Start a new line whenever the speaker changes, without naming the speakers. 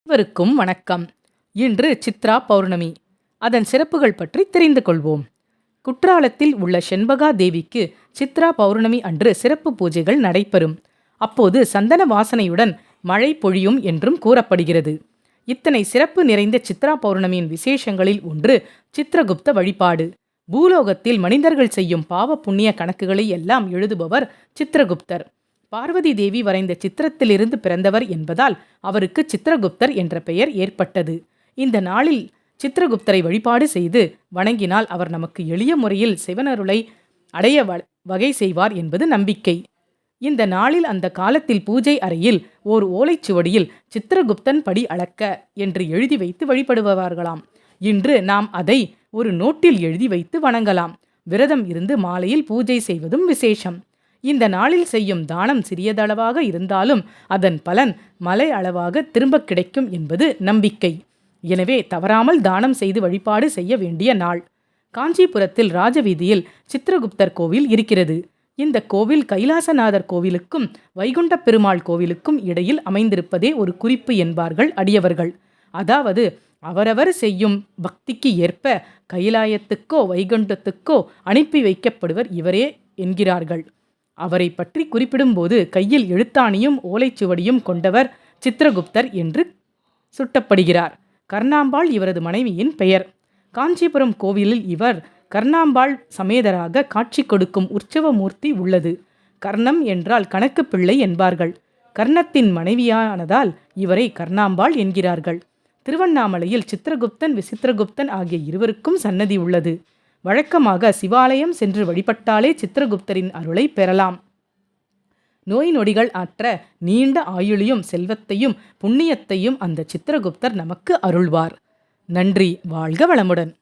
அனைவருக்கும் வணக்கம். இன்று சித்ரா பௌர்ணமி. அதன் சிறப்புகள் பற்றி தெரிந்து கொள்வோம். குற்றாலத்தில் உள்ள செண்பகா தேவிக்கு சித்ரா பௌர்ணமி அன்று சிறப்பு பூஜைகள் நடைபெறும். அப்போது சந்தன வாசனையுடன் மழை பொழியும் என்றும் கூறப்படுகிறது. இத்தனை சிறப்பு நிறைந்த சித்ரா பௌர்ணமியின் விசேஷங்களில் ஒன்று சித்ரகுப்த வழிபாடு. பூலோகத்தில் மனிதர்கள் செய்யும் பாவ புண்ணிய கணக்குகளை எல்லாம் எழுதுபவர் சித்ரகுப்தர். பார்வதி தேவி வரைந்த சித்திரத்திலிருந்து பிறந்தவர் என்பதால் அவருக்கு சித்ரகுப்தர் என்ற பெயர் ஏற்பட்டது. இந்த நாளில் சித்ரகுப்தரை வழிபாடு செய்து வணங்கினால் அவர் நமக்கு எளிய முறையில் சிவனருளை அடைய வகை செய்வார் என்பது நம்பிக்கை. இந்த நாளில் அந்த காலத்தில் பூஜை அறையில் ஓர் ஓலைச்சுவடியில் சித்ரகுப்தன் படி அளக்க என்று எழுதி வைத்து வழிபடுவார்களாம். இன்று நாம் அதை ஒரு நோட்டில் எழுதி வைத்து வணங்கலாம். விரதம் இருந்து மாலையில் பூஜை செய்வதும் விசேஷம். இந்த நாளில் செய்யும் தானம் சிறியதளவாக இருந்தாலும் அதன் பலன் மலை அளவாக திரும்ப கிடைக்கும் என்பது நம்பிக்கை. எனவே தவறாமல் தானம் செய்து வழிபாடு செய்ய வேண்டிய நாள். காஞ்சிபுரத்தில் ராஜவீதியில் சித்ரகுப்தர் கோவில் இருக்கிறது. இந்த கோவில் கைலாசநாதர் கோவிலுக்கும் வைகுண்ட பெருமாள் கோவிலுக்கும் இடையில் அமைந்திருப்பதே ஒரு குறிப்பு என்பார்கள் அடியவர்கள். அதாவது அவரவர் செய்யும் பக்திக்கு ஏற்ப கைலாயத்துக்கோ வைகுண்டத்துக்கோ அனுப்பி வைக்கப்படுவர் இவரே என்கிறார்கள். அவரை பற்றி குறிப்பிடும்போது கையில் எழுத்தாணியும் ஓலைச்சுவடியும் கொண்டவர் சித்ரகுப்தர் என்று சுட்டப்படுகிறார். கர்ணாம்பாள் இவரது மனைவியின் பெயர். காஞ்சிபுரம் கோவிலில் இவர் கர்ணாம்பாள் சமேதராக காட்சி கொடுக்கும் உற்சவ மூர்த்தி உள்ளது. கர்ணம் என்றால் கணக்கு பிள்ளை என்பார்கள். கர்ணத்தின் மனைவியானதால் இவரை கர்ணாம்பாள் என்கிறார்கள். திருவண்ணாமலையில் சித்ரகுப்தன் விசித்திரகுப்தன் ஆகிய இருவருக்கும் சன்னதி உள்ளது. வழக்கமாக சிவாலயம் சென்று வழிபட்டாலே சித்ரகுப்தரின் அருளை பெறலாம். நோய் நொடிகள் ஆற்ற நீண்ட ஆயுளையும் செல்வத்தையும் புண்ணியத்தையும் அந்த சித்ரகுப்தர் நமக்கு அருள்வார். நன்றி. வாழ்க வளமுடன்.